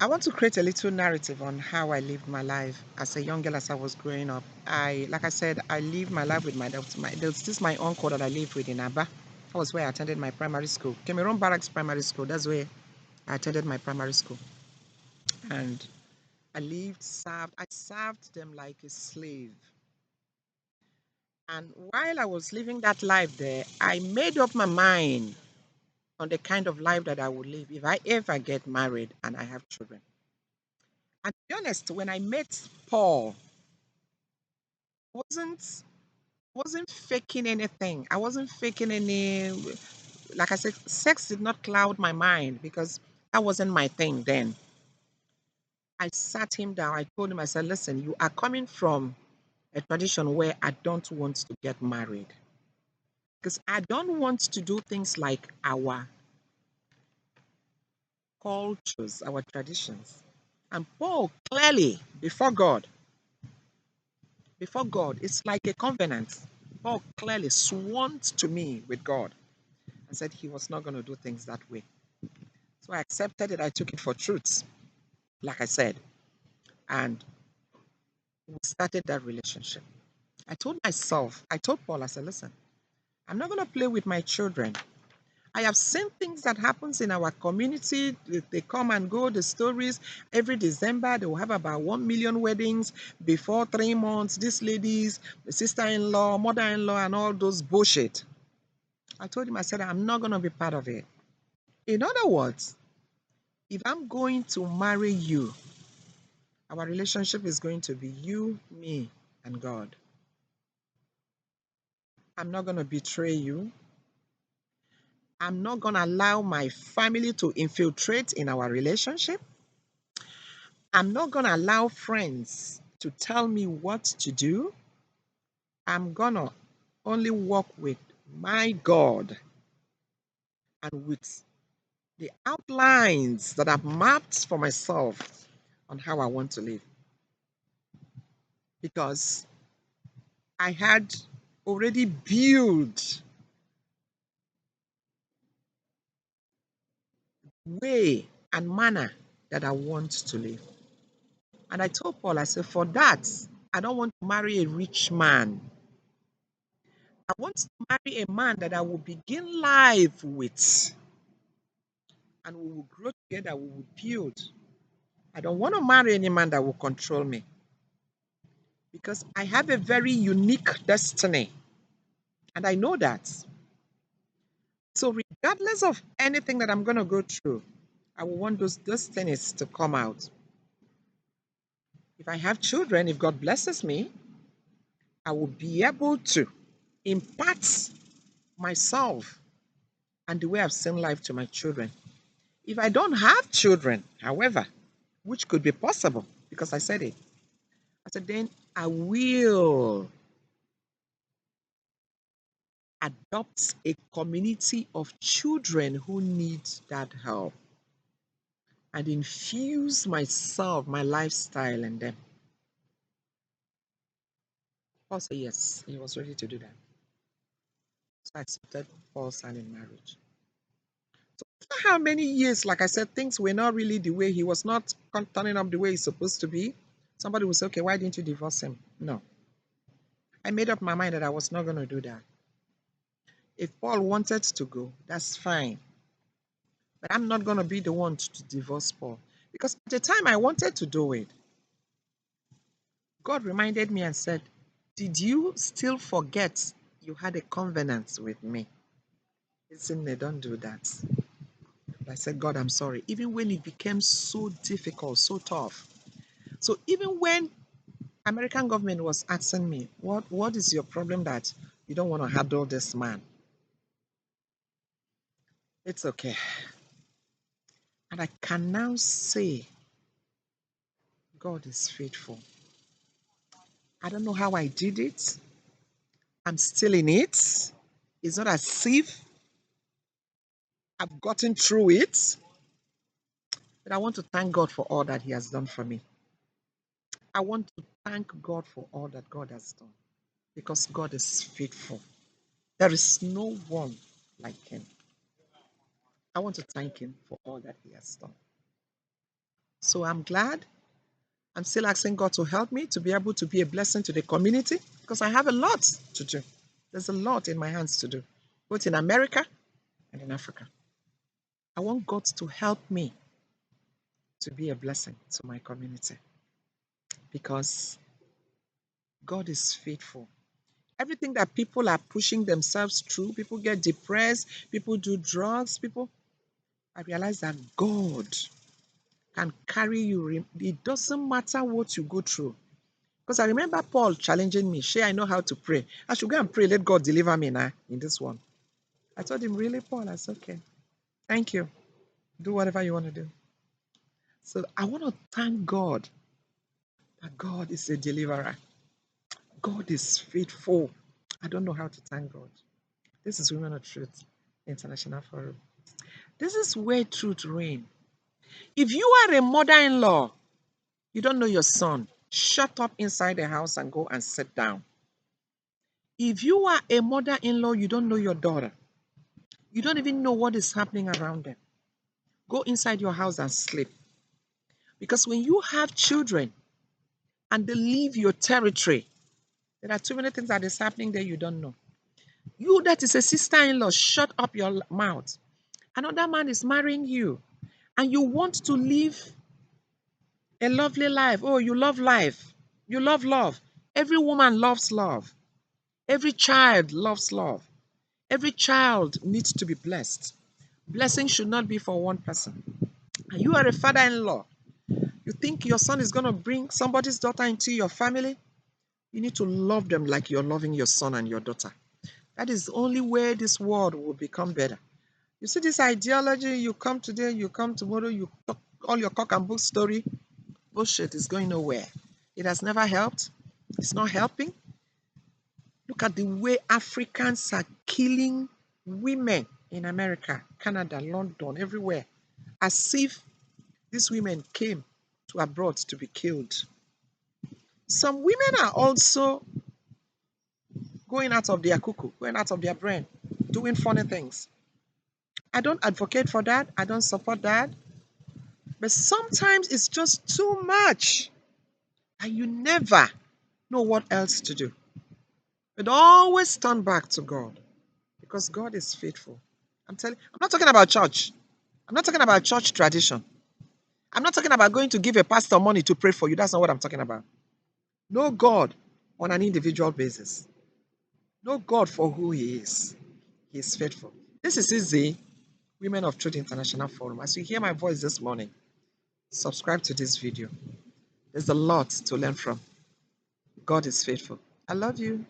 I want to create a little narrative on how I lived my life as a young girl as I was growing up. Like I said, I lived my life with this is my uncle that I lived with in Aba. That was where I attended my primary school. Cameroon Barracks Primary School. That's where I attended my primary school. And I served them like a slave. And while I was living that life there, I made up my mind on the kind of life that I would live if I ever get married and I have children. And to be honest, when I met Paul, wasn't wasn't faking anything. I wasn't faking any, like I said, sex did not cloud my mind because that wasn't my thing then. I sat him down. I told him, I said, listen, you are coming from a tradition where I don't want to get married because I don't want to do things like our cultures, our traditions. And Paul clearly, before God, it's like a covenant. Paul clearly sworn to me with God and said he was not going to do things that way. So I accepted it. I took it for truth, like I said, and we started that relationship. I told Paul, I said, listen, I'm not going to play with my children. I have seen things that happens in our community. They come and go, the stories. Every December, they will have about 1 million weddings before 3 months. These ladies, the sister-in-law, mother-in-law, and all those bullshit. I told him, I said, I'm not going to be part of it. In other words, if I'm going to marry you, our relationship is going to be you, me, and God. I'm not going to betray you. I'm not going to allow my family to infiltrate in our relationship. I'm not going to allow friends to tell me what to do. I'm going to only walk with my God and with the outlines that I've mapped for myself on how I want to live. Because I had already built way and manner that I want to live. And I told Paul, I said, for that, I don't want to marry a rich man. I want to marry a man that I will begin life with. And we will grow together, we will build. I don't want to marry any man that will control me. Because I have a very unique destiny. And I know that. So regardless of anything that I'm going to go through, I will want those destinies to come out. If I have children, if God blesses me, I will be able to impart myself and the way I've seen life to my children. If I don't have children, however, which could be possible because I said it, I said, then I will adopt a community of children who need that help and infuse myself, my lifestyle in them. Paul said yes, he was ready to do that. So I accepted Paul's hand in marriage. So after how many years, like I said, things were not really the way he was not turning up the way he's supposed to be. Somebody will say, okay, why didn't you divorce him? No. I made up my mind that I was not going to do that. If Paul wanted to go, that's fine. But I'm not going to be the one to divorce Paul. Because at the time I wanted to do it, God reminded me and said, did you still forget you had a covenant with me? Listen, they don't do that. I said, God, I'm sorry. Even when it became so difficult, so tough. So even when American government was asking me, what is your problem that you don't want to handle this man? It's okay. And I can now say, God is faithful. I don't know how I did it. I'm still in it. It's not as if I've gotten through it. But I want to thank God for all that He has done for me. I want to thank God for all that God has done. Because God is faithful. There is no one like Him. I want to thank Him for all that He has done. So I'm glad. I'm still asking God to help me to be able to be a blessing to the community because I have a lot to do. There's a lot in my hands to do, both in America and in Africa. I want God to help me to be a blessing to my community because God is faithful. Everything that people are pushing themselves through, people get depressed, people do drugs, I realize that God can carry you. It doesn't matter what you go through. Because I remember Paul challenging me, Shay, I know how to pray. I should go and pray, let God deliver me now in this one. I told him, really, Paul? I said, okay, thank you. Do whatever you want to do. So I want to thank God that God is a deliverer. God is faithful. I don't know how to thank God. This is Women of Truth, International Forum. This is where truth reigns. If you are a mother-in-law, you don't know your son, shut up inside the house and go and sit down. If you are a mother-in-law, you don't know your daughter. You don't even know what is happening around them. Go inside your house and sleep. Because when you have children and they leave your territory, there are too many things that is happening there you don't know. You that is a sister-in-law, shut up your mouth. Another man is marrying you and you want to live a lovely life. Oh, you love life. You love love. Every woman loves love. Every child loves love. Every child needs to be blessed. Blessing should not be for one person. And you are a father-in-law. You think your son is going to bring somebody's daughter into your family? You need to love them like you're loving your son and your daughter. That is the only way this world will become better. You see this ideology, you come today, you come tomorrow, you talk all your cock and bull story. Bullshit is going nowhere. It has never helped. It's not helping. Look at the way Africans are killing women in America, Canada, London, everywhere. As if these women came to abroad to be killed. Some women are also going out of their cuckoo, going out of their brain, doing funny things. I don't advocate for that. I don't support that. But sometimes it's just too much. And you never know what else to do. But always turn back to God because God is faithful. I'm not talking about church. I'm not talking about church tradition. I'm not talking about going to give a pastor money to pray for you. That's not what I'm talking about. Know God on an individual basis. Know God for who He is. He is faithful. This is Izzy, Women of Truth International Forum. As you hear my voice this morning, subscribe to this video. There's a lot to learn from. God is faithful. I love you.